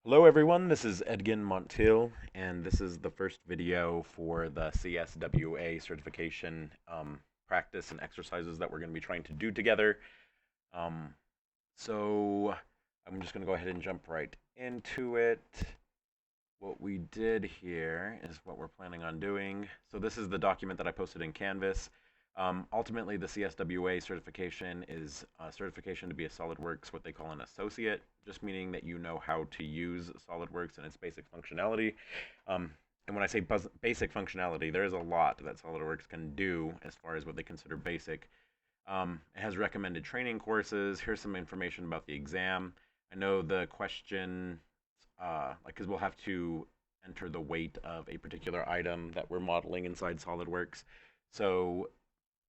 Hello everyone, this is Edgan Montiel, and this is the first video for the CSWA certification practice and exercises that we're going to be trying to do together. Um, so I'm just going to go ahead and jump right into it. What we did here is what we're planning on doing. So this is the document that I posted in Canvas. Ultimately, the CSWA certification is a certification to be a SolidWorks, what they call an associate, just meaning that you know how to use SolidWorks and its basic functionality. And when I say basic functionality, there is a lot that SolidWorks can do as far as what they consider basic. It has recommended training courses. Here's some information about the exam. I know the question, because we'll have to enter the weight of a particular item that we're modeling inside SolidWorks. So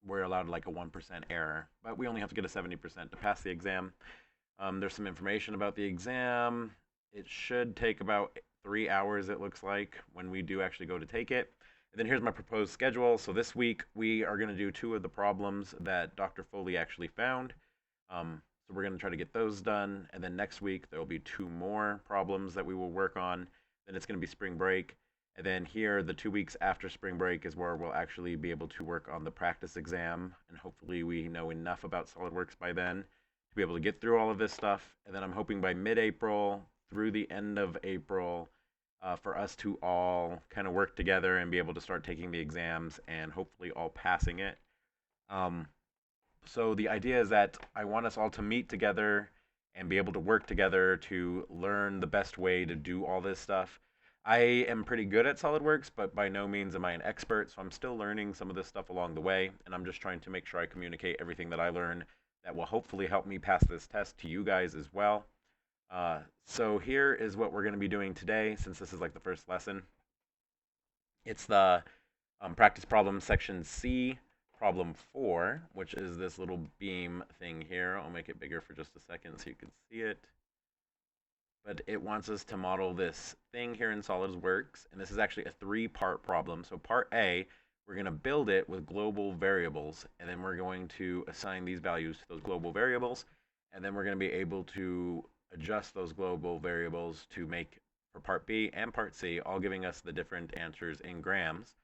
we're allowed like a 1% error, but we only have to get a 70% to pass the exam. There's some information about the exam. It should take about 3 hours, it looks like, when we do actually go to take it. And then here's my proposed schedule. So this week we are going to do two of the problems that Dr. Foley actually found. So we're going to try to get those done. And then next week there will be two more problems that we will work on. Then it's going to be spring break. And then here, the 2 weeks after spring break is where we'll actually be able to work on the practice exam. And hopefully we know enough about SolidWorks by then to be able to get through all of this stuff. And then I'm hoping by mid-April through the end of April for us to all kind of work together and be able to start taking the exams and hopefully all passing it. Um, so the idea is that I want us all to meet together and be able to work together to learn the best way to do all this stuff. I am pretty good at SolidWorks, but by no means am I an expert, so I'm still learning some of this stuff along the way, and I'm just trying to make sure I communicate everything that I learn that will hopefully help me pass this test to you guys as well. So here is what we're going to be doing today, since this is like the first lesson. It's the practice problem section C, problem 4, which is this little beam thing here. I'll make it bigger for just a second so you can see it. But it wants us to model this thing here in SolidWorks, and this is actually a three-part problem. So part A, we're going to build it with global variables, and then we're going to assign these values to those global variables, and then we're going to be able to adjust those global variables to make for part B and part C, all giving us the different answers in grams.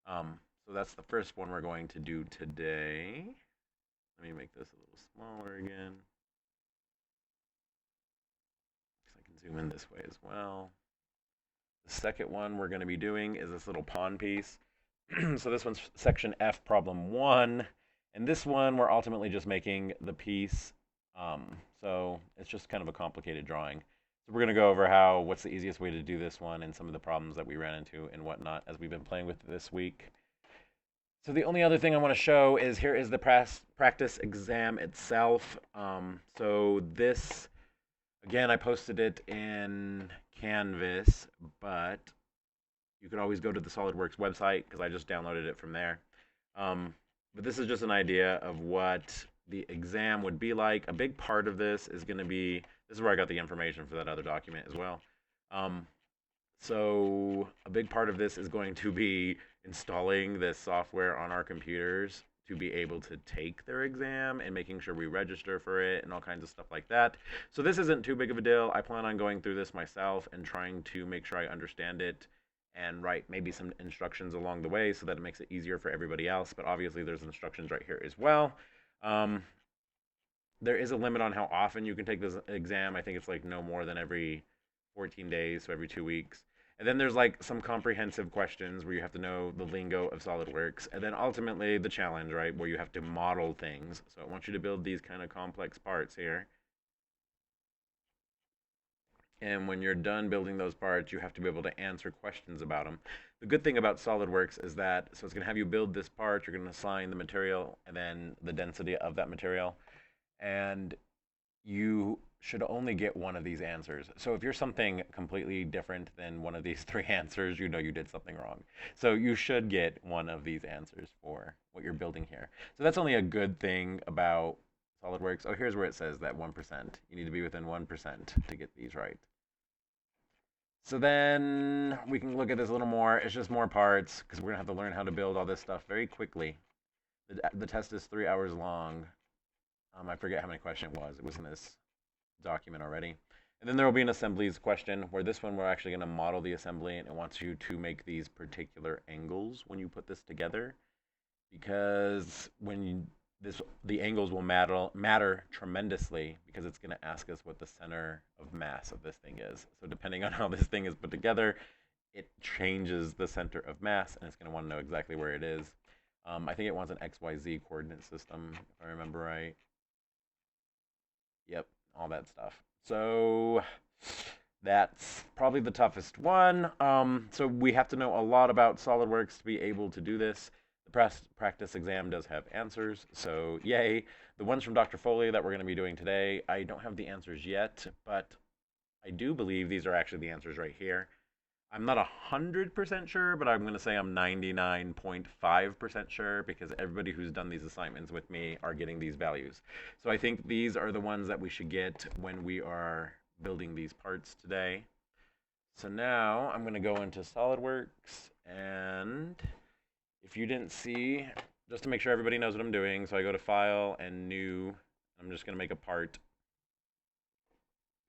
So that's the first one we're going to do today. Let me make this a little smaller again. I can zoom in this way as well. The second one we're going to be doing is this little pawn piece. So this one's section F, problem 1. And this one, we're ultimately just making the piece. So it's just kind of a complicated drawing. So we're going to go over what's the easiest way to do this one and some of the problems that we ran into and whatnot as we've been playing with it this week. So the only other thing I want to show is here is the practice exam itself. So this, again, I posted it in Canvas, but you could always go to the SolidWorks website because I just downloaded it from there. But this is just an idea of what the exam would be like. A big part of this is going to be, this is where I got the information for that other document as well. So a big part of this is going to be installing this software on our computers to be able to take their exam and making sure we register for it and all kinds of stuff like that. So this isn't too big of a deal. I plan on going through this myself and trying to make sure I understand it and write maybe some instructions along the way so that it makes it easier for everybody else. But obviously there's instructions right here as well. There is a limit on how often you can take this exam. I think it's like no more than every 14 days, so every 2 weeks. And then there's like some comprehensive questions where you have to know the lingo of SolidWorks. And then ultimately the challenge, right, where you have to model things. So I want you to build these kind of complex parts here. And when you're done building those parts, you have to be able to answer questions about them. The good thing about SolidWorks is that, so it's going to have you build this part, you're going to assign the material and then the density of that material. And you should only get one of these answers. So if you're something completely different than one of these three answers, you know you did something wrong. So you should get one of these answers for what you're building here. So that's only a good thing about SolidWorks. Oh, here's where it says that 1%. You need to be within 1% to get these right. So then we can look at this a little more. It's just more parts because we're going to have to learn how to build all this stuff very quickly. The test is 3 hours long. I forget how many questions it was. It was in this document already. And then there will be an assemblies question where this one we're actually going to model the assembly and it wants you to make these particular angles when you put this together, because the angles will matter tremendously, because it's going to ask us what the center of mass of this thing is. So depending on how this thing is put together, it changes the center of mass, and it's going to want to know exactly where it is. I think it wants an XYZ coordinate system, if I remember right. Yep, all that stuff. So that's probably the toughest one. So we have to know a lot about SolidWorks to be able to do this. The practice exam does have answers, so yay. The ones from Dr. Foley that we're going to be doing today, I don't have the answers yet, but I do believe these are actually the answers right here. I'm not 100% sure, but I'm going to say I'm 99.5% sure, because everybody who's done these assignments with me are getting these values. So I think these are the ones that we should get when we are building these parts today. So now I'm going to go into SolidWorks, and if you didn't see, just to make sure everybody knows what I'm doing, so I go to File and New. I'm just going to make a part.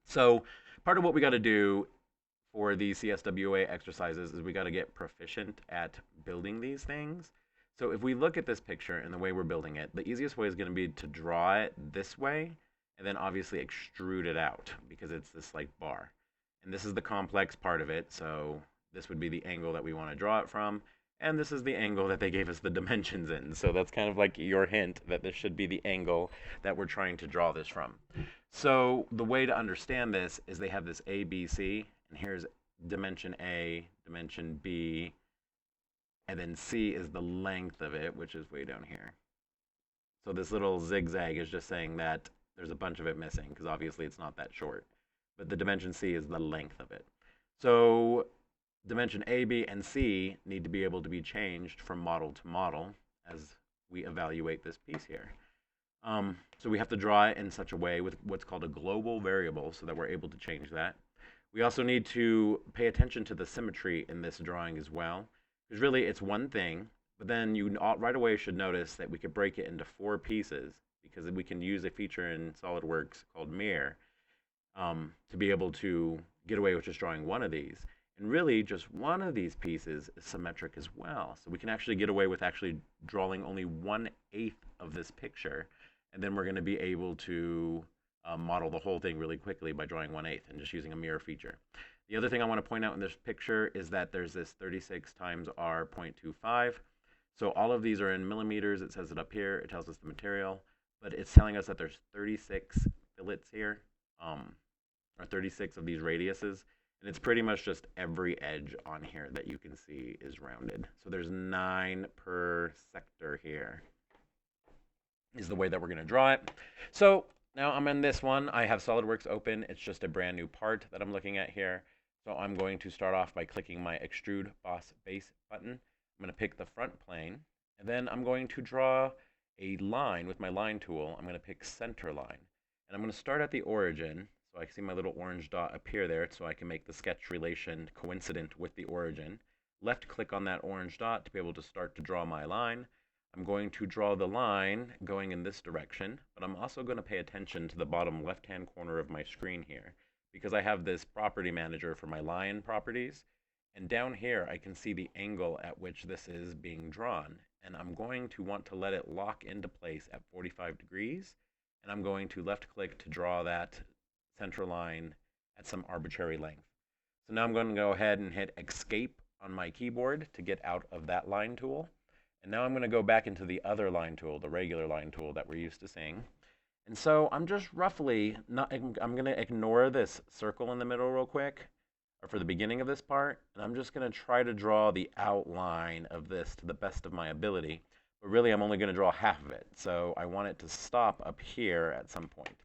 So part of what we got to do for the CSWA exercises is we got to get proficient at building these things. So if we look at this picture and the way we're building it, the easiest way is going to be to draw it this way and then obviously extrude it out, because it's this like bar. And this is the complex part of it, so this would be the angle that we want to draw it from, and this is the angle that they gave us the dimensions in. So that's kind of like your hint that this should be the angle that we're trying to draw this from. So the way to understand this is they have this A, B, C, and here's dimension A, dimension B, and then C is the length of it, which is way down here. So this little zigzag is just saying that there's a bunch of it missing, because obviously it's not that short. But the dimension C is the length of it. So dimension A, B, and C need to be able to be changed from model to model as we evaluate this piece here. So we have to draw it in such a way with what's called a global variable, so that we're able to change that. We also need to pay attention to the symmetry in this drawing as well, because really it's one thing, but then you right away should notice that we could break it into 4 pieces, because we can use a feature in SolidWorks called mirror to be able to get away with just drawing one of these. And really, just one of these pieces is symmetric as well. So we can actually get away with actually drawing only 1/8 of this picture, and then we're going to be able to model the whole thing really quickly by drawing 1/8 and just using a mirror feature. The other thing I want to point out in this picture is that there's this 36 times R 0.25. So all of these are in millimeters. It says it up here. It tells us the material, but it's telling us that there's 36 fillets here, or 36 of these radiuses. And it's pretty much just every edge on here that you can see is rounded. So there's 9 per sector here, is the way that we're going to draw it. So now I'm in this one. I have SolidWorks open. It's just a brand new part that I'm looking at here. So I'm going to start off by clicking my Extrude Boss Base button. I'm going to pick the front plane, and then I'm going to draw a line with my line tool. I'm going to pick center line, and I'm going to start at the origin. So I see my little orange dot appear there, so I can make the sketch relation coincident with the origin. Left click on that orange dot to be able to start to draw my line. I'm going to draw the line going in this direction, but I'm also going to pay attention to the bottom left-hand corner of my screen here, because I have this property manager for my line properties. And down here, I can see the angle at which this is being drawn. And I'm going to want to let it lock into place at 45 degrees. And I'm going to left click to draw that center line at some arbitrary length. So now I'm going to go ahead and hit escape on my keyboard to get out of that line tool. And now I'm going to go back into the other line tool, the regular line tool that we're used to seeing. And so I'm just roughly, I'm going to ignore this circle in the middle real quick, or for the beginning of this part, and I'm just going to try to draw the outline of this to the best of my ability. But really, I'm only going to draw half of it. So I want it to stop up here at some point.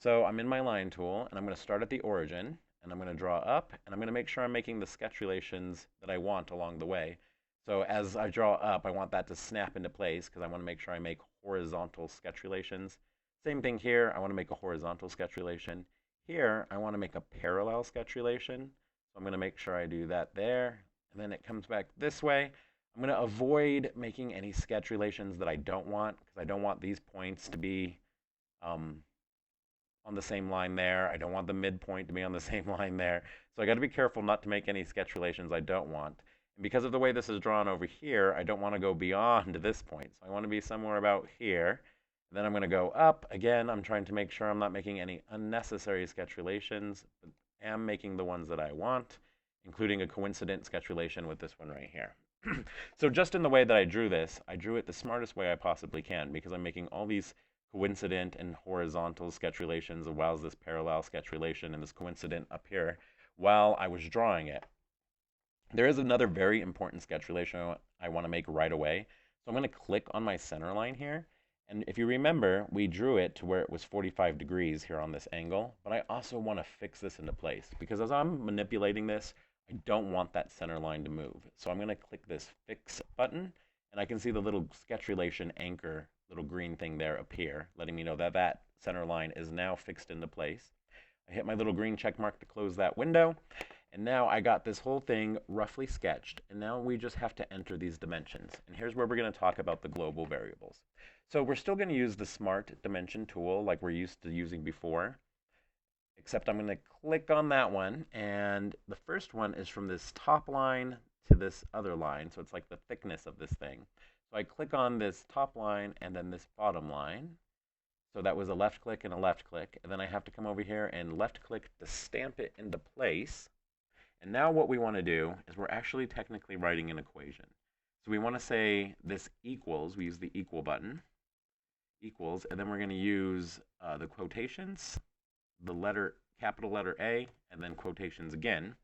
So I'm in my line tool, and I'm going to start at the origin, and I'm going to draw up, and I'm going to make sure I'm making the sketch relations that I want along the way. So as I draw up, I want that to snap into place, because I want to make sure I make horizontal sketch relations. Same thing here, I want to make a horizontal sketch relation. Here, I want to make a parallel sketch relation. So I'm going to make sure I do that there, and then it comes back this way. I'm going to avoid making any sketch relations that I don't want, because I don't want these points to be on the same line there. I don't want the midpoint to be on the same line there. So I got to be careful not to make any sketch relations I don't want. And because of the way this is drawn over here, I don't want to go beyond this point. So I want to be somewhere about here. And then I'm going to go up. Again, I'm trying to make sure I'm not making any unnecessary sketch relations, but am making the ones that I want, including a coincident sketch relation with this one right here. So just in the way that I drew this, I drew it the smartest way I possibly can, because I'm making all these coincident and horizontal sketch relations, as well as this parallel sketch relation and this coincident up here while I was drawing it. There is another very important sketch relation I want to make right away. So I'm going to click on my center line here. And if you remember, we drew it to where it was 45 degrees here on this angle. But I also want to fix this into place, because as I'm manipulating this, I don't want that center line to move. So I'm going to click this Fix button, and I can see the little sketch relation anchor, little green thing there appear, letting me know that that center line is now fixed into place. I hit my little green check mark to close that window, and now I got this whole thing roughly sketched, and now we just have to enter these dimensions. And here's where we're going to talk about the global variables. So we're still going to use the Smart Dimension tool like we're used to using before, except I'm going to click on that one, and the first one is from this top line to this other line, so it's like the thickness of this thing. So I click on this top line and then this bottom line. So that was a left click and a left click, and then I have to come over here and left click to stamp it into place. And now what we want to do is we're actually technically writing an equation. So we want to say this equals, we use the equal button, equals, and then we're going to use the quotations, the capital letter A, and then quotations again.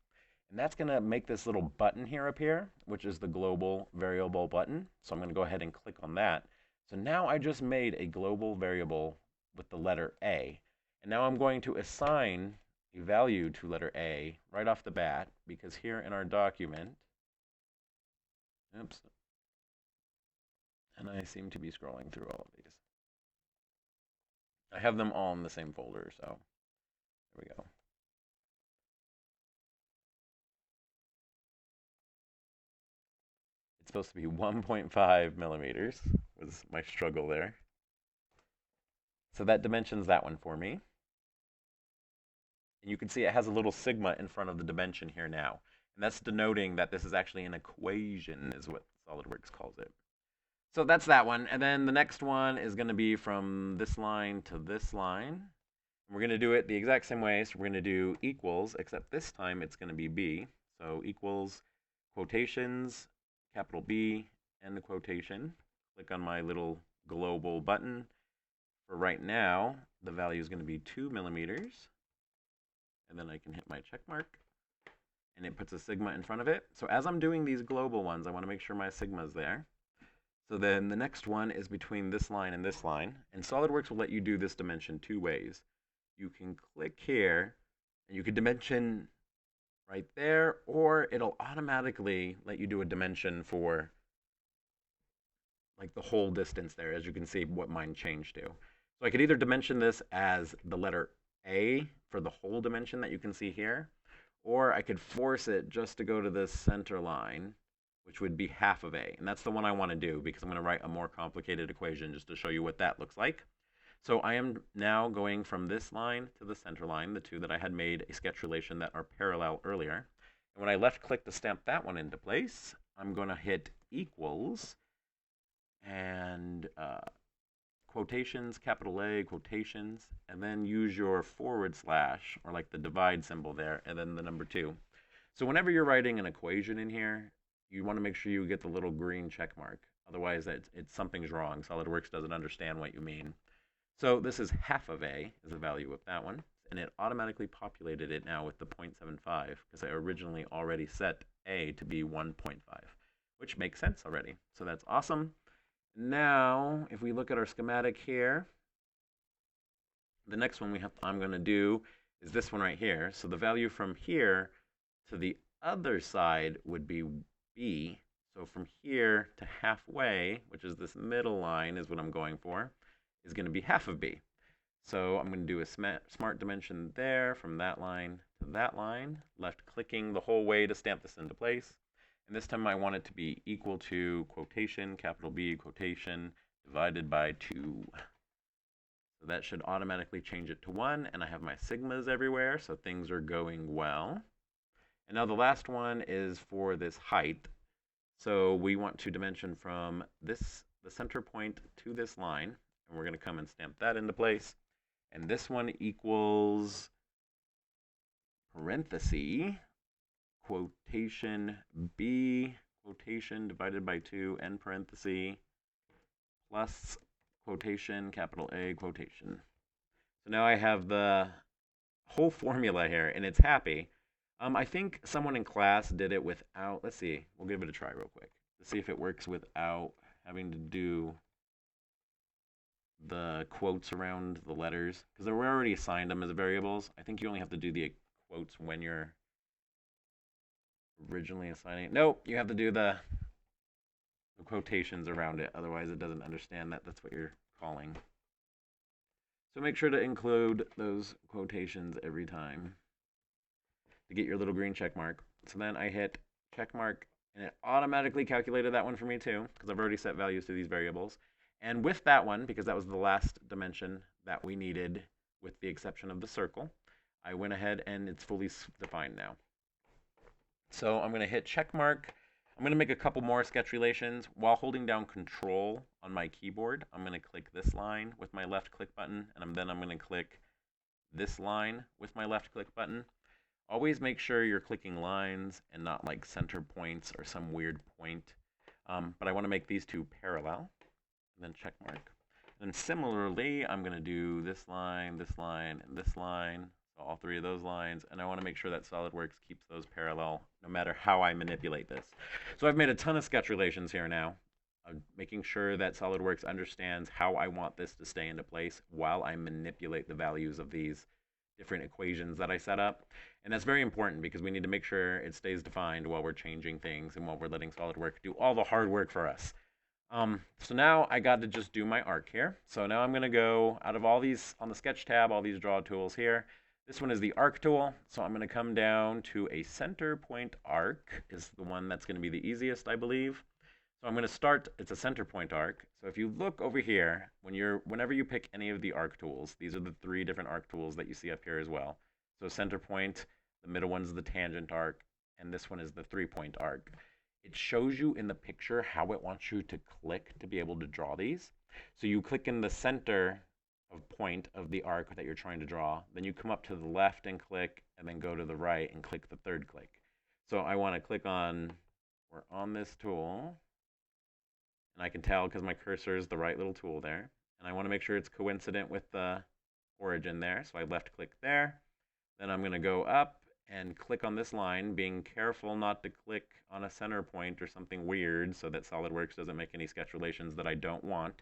And that's going to make this little button here appear, which is the global variable button. So I'm going to go ahead and click on that. So now I just made a global variable with the letter A. And now I'm going to assign a value to letter A right off the bat, because here in our document, oops, and I seem to be scrolling through all of these. I have them all in the same folder, so there we go. It's supposed to be 1.5 millimeters, was my struggle there. So that dimensions that one for me. And you can see it has a little sigma in front of the dimension here now. And that's denoting that this is actually an equation, is what SolidWorks calls it. So that's that one. And then the next one is going to be from this line to this line. And we're going to do it the exact same way. So we're going to do equals, except this time it's going to be B. So equals quotations, capital B, and the quotation. Click on my little global button. For right now, the value is going to be 2 millimeters. And then I can hit my check mark, and it puts a sigma in front of it. So as I'm doing these global ones, I want to make sure my sigma is there. So then the next one is between this line and this line. And SolidWorks will let you do this dimension two ways. You can click here, and you can dimension right there, or it'll automatically let you do a dimension for like the whole distance there, as you can see what mine changed to. So I could either dimension this as the letter A for the whole dimension that you can see here, or I could force it just to go to this center line, which would be half of A. And that's the one I want to do, because I'm going to write a more complicated equation just to show you what that looks like. So I am now going from this line to the center line, the two that I had made a sketch relation that are parallel earlier. And when I left click to stamp that one into place, I'm going to hit equals and quotations, capital A, quotations, and then use your forward slash, or like the divide symbol there, and then the number 2. So whenever you're writing an equation in here, you want to make sure you get the little green check mark. Otherwise, something's wrong. SolidWorks doesn't understand what you mean. So this is half of A is the value of that one, and it automatically populated it now with the 0.75, because I originally already set A to be 1.5, which makes sense already. So that's awesome. Now, if we look at our schematic here, the next one I'm going to do is this one right here. So the value from here to the other side would be B. So from here to halfway, which is this middle line is what I'm going for, is going to be half of B. So I'm going to do a smart dimension there from that line to that line, left clicking the whole way to stamp this into place. And this time I want it to be equal to quotation, capital B, quotation, divided by 2. So that should automatically change it to 1, and I have my sigmas everywhere, so things are going well. And now the last one is for this height. So we want to dimension from this, the center point, to this line, and we're going to come and stamp that into place. And this one equals parenthesis, quotation B, quotation divided by 2, end parenthesis, plus quotation, capital A, quotation. So now I have the whole formula here, and it's happy. I think someone in class did it without, let's see, we'll give it a try real quick to see if it works without having to do the quotes around the letters, because we already assigned them as variables. I think you only have to do the quotes when you're originally assigning. Nope, you have to do the quotations around it, otherwise it doesn't understand that that's what you're calling. So make sure to include those quotations every time to get your little green check mark. So then I hit check mark, and it automatically calculated that one for me too, because I've already set values to these variables. And with that one, because that was the last dimension that we needed, with the exception of the circle, I went ahead and it's fully defined now. So I'm going to hit check mark. I'm going to make a couple more sketch relations while holding down Control on my keyboard. I'm going to click this line with my left click button, and then I'm going to click this line with my left click button. Always make sure you're clicking lines and not like center points or some weird point. But I want to make these two parallel, and then check mark. And similarly, I'm going to do this line, and this line. So all three of those lines, and I want to make sure that SolidWorks keeps those parallel no matter how I manipulate this. So I've made a ton of sketch relations here now, making sure that SolidWorks understands how I want this to stay into place while I manipulate the values of these different equations that I set up. And that's very important because we need to make sure it stays defined while we're changing things and while we're letting SolidWorks do all the hard work for us. So now I got to just do my arc here. So now I'm going to go out of all these on the sketch tab, all these draw tools here. This one is the arc tool. So I'm going to come down to a center point arc is the one that's going to be the easiest, I believe. So I'm going to start, it's a center point arc. So if you look over here, whenever you pick any of the arc tools, these are the 3 different arc tools that you see up here as well. So center point, the middle one's the tangent arc, and this one is the 3-point arc. It shows you in the picture how it wants you to click to be able to draw these. So you click in the center of point of the arc that you're trying to draw, then you come up to the left and click, and then go to the right and click the 3rd click. So I want to click on, we're on this tool, and I can tell because my cursor is the right little tool there, and I want to make sure it's coincident with the origin there, so I left click there. Then I'm going to go up and click on this line, being careful not to click on a center point or something weird so that SolidWorks doesn't make any sketch relations that I don't want.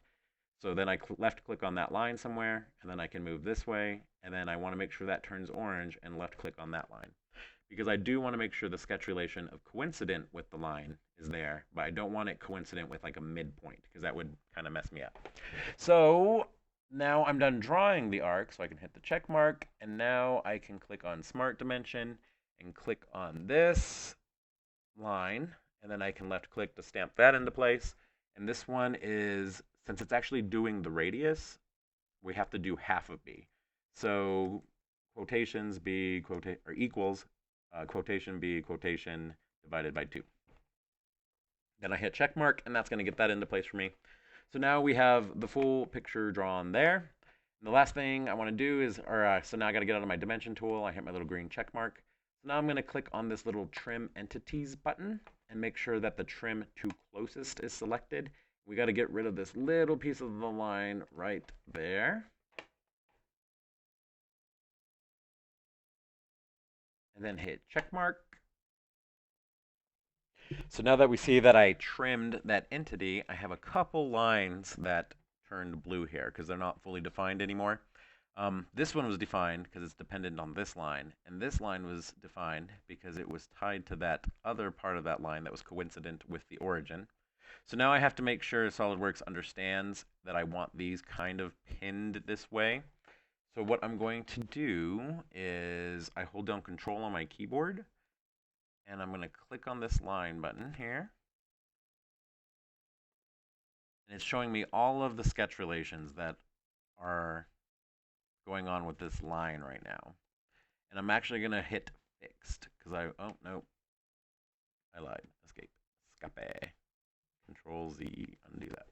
So then I left click on that line somewhere, and then I can move this way, and then I want to make sure that turns orange and left click on that line. Because I do want to make sure the sketch relation of coincident with the line is there, but I don't want it coincident with like a midpoint, because that would kind of mess me up. So now I'm done drawing the arc, so I can hit the check mark, and now I can click on Smart Dimension and click on this line, and then I can left click to stamp that into place. And this one is, since it's actually doing the radius, we have to do half of B. So quotations B or equals quotation B quotation divided by 2. Then I hit check mark, and that's going to get that into place for me. So now we have the full picture drawn there. And the last thing I want to do is, so now I got to get out of my dimension tool. I hit my little green check mark. So now I'm going to click on this little trim entities button and make sure that the trim to closest is selected. We got to get rid of this little piece of the line right there. And then hit check mark. So now that we see that I trimmed that entity, I have a couple lines that turned blue here because they're not fully defined anymore. This one was defined because it's dependent on this line, and this line was defined because it was tied to that other part of that line that was coincident with the origin. So now I have to make sure SolidWorks understands that I want these kind of pinned this way. So what I'm going to do is I hold down Control on my keyboard, and I'm going to click on this line button here. And it's showing me all of the sketch relations that are going on with this line right now. And I'm actually going to hit fixed because oh, no. I lied. Escape. Escape. Control Z, undo that.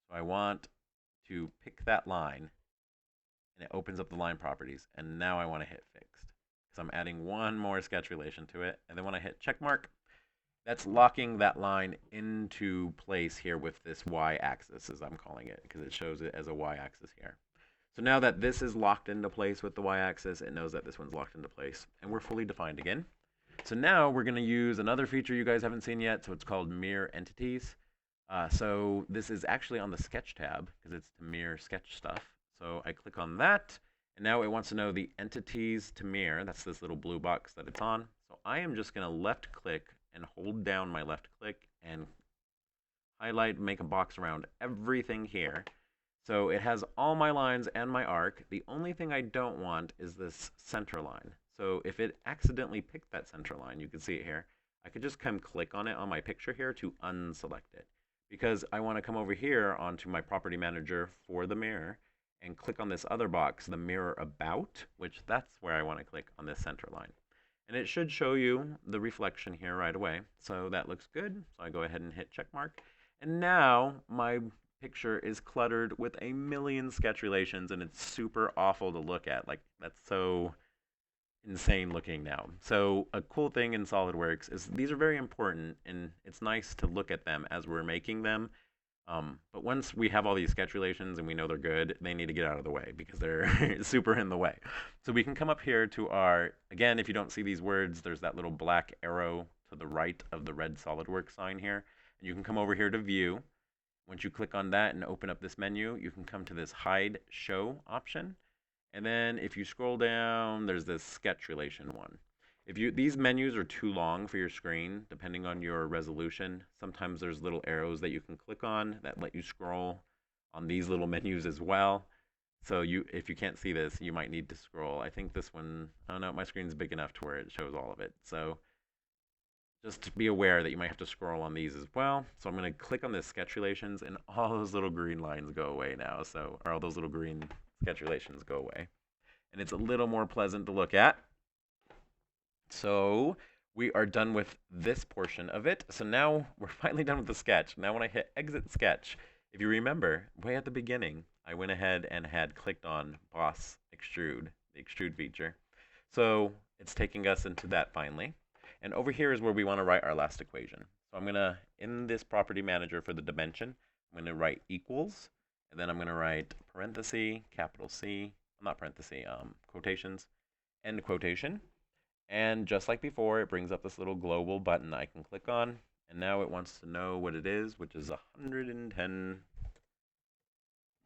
So I want to pick that line, and it opens up the line properties. And now I want to hit fixed because I'm adding one more sketch relation to it. And then when I hit check mark, that's locking that line into place here with this y-axis, as I'm calling it, because it shows it as a y-axis here. So now that this is locked into place with the y-axis, it knows that this one's locked into place. And we're fully defined again. So now we're going to use another feature you guys haven't seen yet. So it's called mirror entities. So this is actually on the sketch tab because it's to mirror sketch stuff. So I click on that. And now it wants to know the entities to mirror. That's this little blue box that it's on. So I am just going to left click and hold down my left click and highlight, make a box around everything here. So it has all my lines and my arc. The only thing I don't want is this center line. So if it accidentally picked that center line, you can see it here, I could just come click on it on my picture here to unselect it. Because I want to come over here onto my property manager for the mirror and click on this other box, the mirror about, which that's where I want to click on this center line. And it should show you the reflection here right away. So that looks good. So I go ahead and hit check mark. And now my picture is cluttered with a million sketch relations, and it's super awful to look at. Like, that's so insane looking now. So a cool thing in SolidWorks is these are very important, and it's nice to look at them as we're making them. But once we have all these sketch relations and we know they're good, they need to get out of the way because they're super in the way. So we can come up here to our, again, if you don't see these words, there's that little black arrow to the right of the red SolidWorks sign here. And you can come over here to view. Once you click on that and open up this menu, you can come to this hide show option. And then if you scroll down, there's this sketch relation one. These menus are too long for your screen, depending on your resolution. Sometimes there's little arrows that you can click on that let you scroll on these little menus as well. So if you can't see this, you might need to scroll. I think this one, oh no, my screen's big enough to where it shows all of it. So just be aware that you might have to scroll on these as well. So I'm going to click on this sketch relations, and all those little green lines go away now. So, or all those little green sketch relations go away. And it's a little more pleasant to look at. So we are done with this portion of it. So now we're finally done with the sketch. Now when I hit exit sketch, if you remember, way at the beginning, I went ahead and had clicked on boss extrude, the extrude feature. So it's taking us into that finally. And over here is where we want to write our last equation. So I'm going to, in this property manager for the dimension, I'm going to write equals, and then I'm going to write parenthesis, capital C, not parenthesis, quotations, end quotation. And just like before, it brings up this little global button I can click on, and now it wants to know what it is, which is 110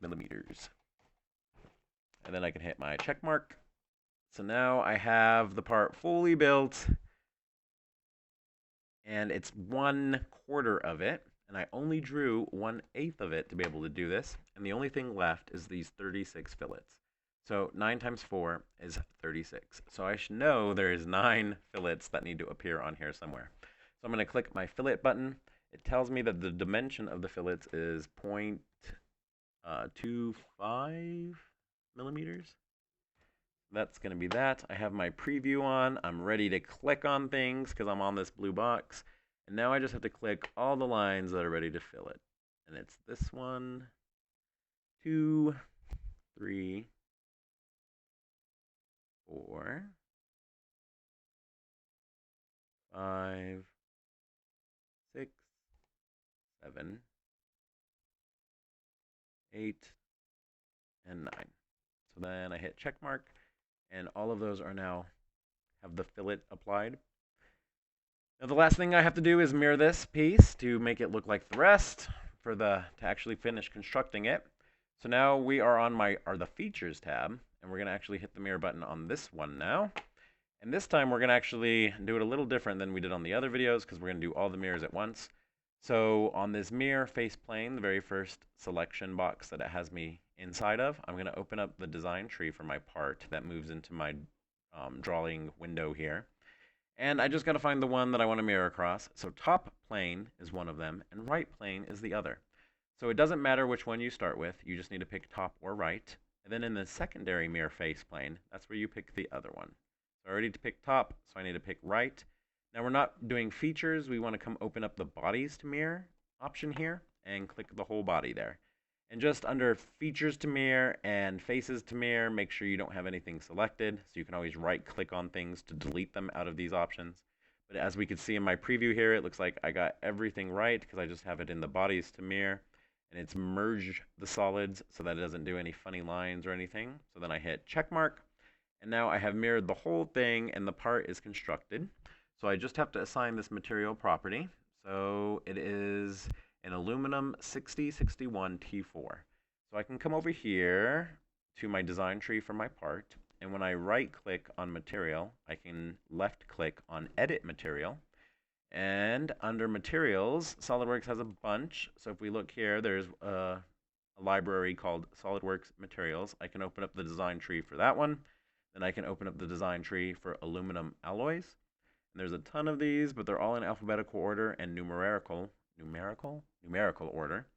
millimeters. And then I can hit my check mark. So now I have the part fully built, and it's 1/4 of it, and I only drew 1/8 of it to be able to do this, and the only thing left is these 36 fillets. So 9 times 4 is 36. So I should know there is 9 fillets that need to appear on here somewhere. So I'm going to click my fillet button. It tells me that the dimension of the fillets is 0.25 millimeters. That's going to be that. I have my preview on. I'm ready to click on things because I'm on this blue box. And now I just have to click all the lines that are ready to fill it. And it's this one, 2, 3, 4, 5, 6, 7, 8, and 9. So then I hit check mark, and all of those are now have the fillet applied. Now the last thing I have to do is mirror this piece to make it look like the rest to actually finish constructing it. So now we are on the features tab, and we're going to actually hit the mirror button on this one now. And this time we're going to actually do it a little different than we did on the other videos because we're going to do all the mirrors at once. So on this mirror face plane, the very first selection box that it has me inside of, I'm going to open up the design tree for my part that moves into my drawing window here. And I just got to find the one that I want to mirror across. So top plane is one of them, and right plane is the other. So it doesn't matter which one you start with. You just need to pick top or right. And then in the secondary mirror face plane, that's where you pick the other one. So I already picked top, so I need to pick right. Now we're not doing features. We want to come open up the bodies to mirror option here and click the whole body there. And just under features to mirror and faces to mirror, make sure you don't have anything selected. So you can always right click on things to delete them out of these options. But as we can see in my preview here, it looks like I got everything right because I just have it in the bodies to mirror. And it's merge the solids so that it doesn't do any funny lines or anything. So then I hit check mark. And now I have mirrored the whole thing and the part is constructed. So I just have to assign this material property. So it is an aluminum 6061 T4. So I can come over here to my design tree for my part. And when I right click on material, I can left click on edit material. And under materials, SolidWorks has a bunch. So if we look here, there's a library called SolidWorks materials. I can open up the design tree for that one. Then I can open up the design tree for aluminum alloys. And there's a ton of these, but they're all in alphabetical order and numerical order.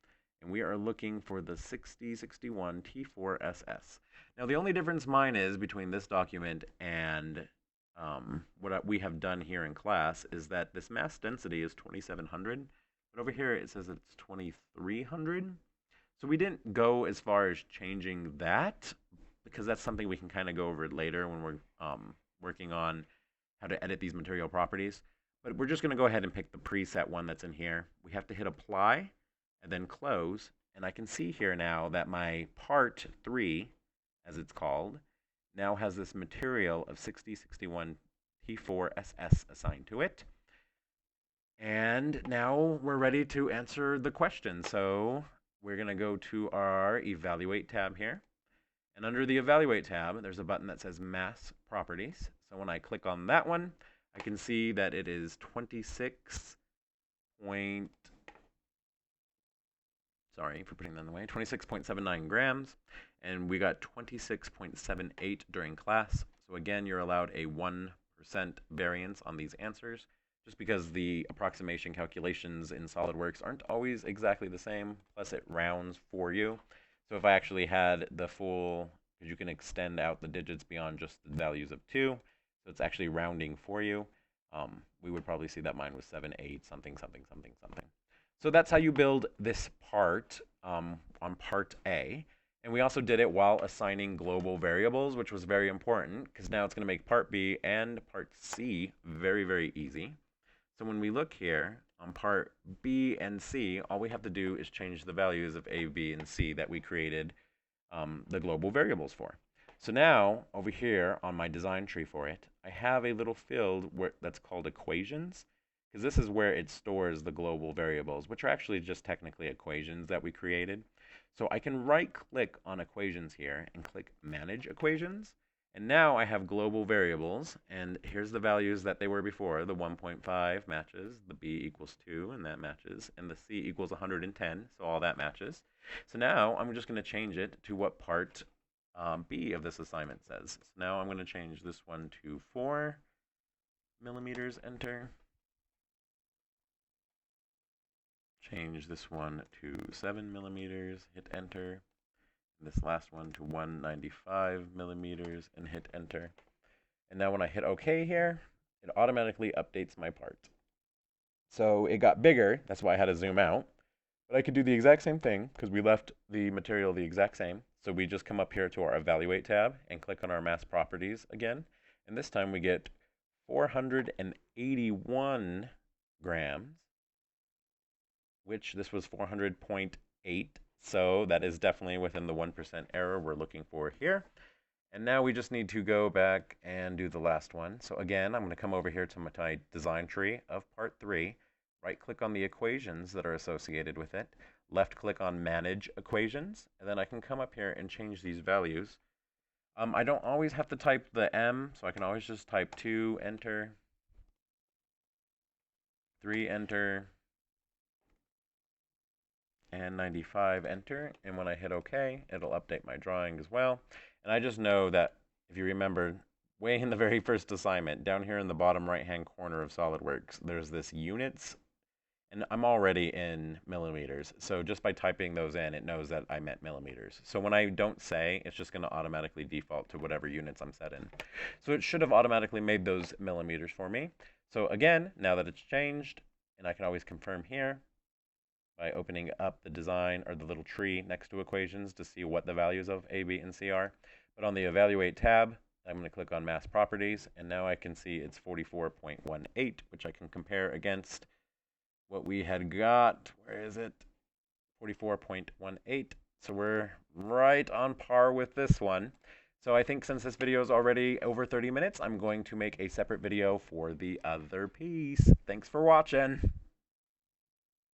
And we are looking for the 6061 T4SS. Now the only difference mine is between this document and what we have done here in class is that this mass density is 2700, but over here it says it's 2300. So we didn't go as far as changing that because that's something we can kind of go over later when we're working on how to edit these material properties. But we're just going to go ahead and pick the preset one that's in here. We have to hit apply and then close. And I can see here now that my part 3, as it's called, now has this material of 6061 T4SS assigned to it. And now we're ready to answer the question. So we're going to go to our Evaluate tab here. And under the Evaluate tab, there's a button that says Mass Properties. So when I click on that one, I can see that it is 26.79 grams. And we got 26.78 during class. So again, you're allowed a 1% variance on these answers, just because the approximation calculations in SolidWorks aren't always exactly the same, plus it rounds for you. So if I actually had the full, because you can extend out the digits beyond just the values of 2, so it's actually rounding for you, we would probably see that mine was 7, 8, something. So that's how you build this part on part A. And we also did it while assigning global variables, which was very important because now it's going to make part B and part C very, very easy. So when we look here on part B and C, all we have to do is change the values of A, B, and C that we created the global variables for. So now over here on my design tree for it, I have a little field that's called equations, because this is where it stores the global variables, which are actually just technically equations that we created. So I can right click on equations here and click manage equations. And now I have global variables, and here's the values that they were before. The 1.5 matches, the B equals 2, and that matches, and the C equals 110, so all that matches. So now I'm just going to change it to what part B of this assignment says. So now I'm going to change this one to 4 millimeters, enter. Change this one to 7 millimeters, hit enter. This last one to 195 millimeters and hit enter. And now when I hit OK here, it automatically updates my part. So it got bigger, that's why I had to zoom out. But I could do the exact same thing because we left the material the exact same. So we just come up here to our Evaluate tab and click on our mass properties again. And this time we get 481 grams, which this was 400.8. So that is definitely within the 1% error we're looking for here. And now we just need to go back and do the last one. So again, I'm going to come over here to my design tree of part 3, right click on the equations that are associated with it, left click on manage equations, and then I can come up here and change these values. I don't always have to type the M, so I can always just type 2, enter, 3, enter, and 95, enter. And when I hit OK, it'll update my drawing as well. And I just know that if you remember, way in the very first assignment, down here in the bottom right-hand corner of SolidWorks, there's this units, And I'm already in millimeters. So just by typing those in, it knows that I meant millimeters. So when I don't say, it's just going to automatically default to whatever units I'm set in. So it should have automatically made those millimeters for me. So again, now that it's changed, and I can always confirm here by opening up the design or the little tree next to equations to see what the values of A, B, and C are. But on the Evaluate tab, I'm going to click on Mass Properties, and now I can see it's 44.18, which I can compare against what we had got. Where is it? 44.18. So we're right on par with this one. So I think since this video is already over 30 minutes, I'm going to make a separate video for the other piece. Thanks for watching.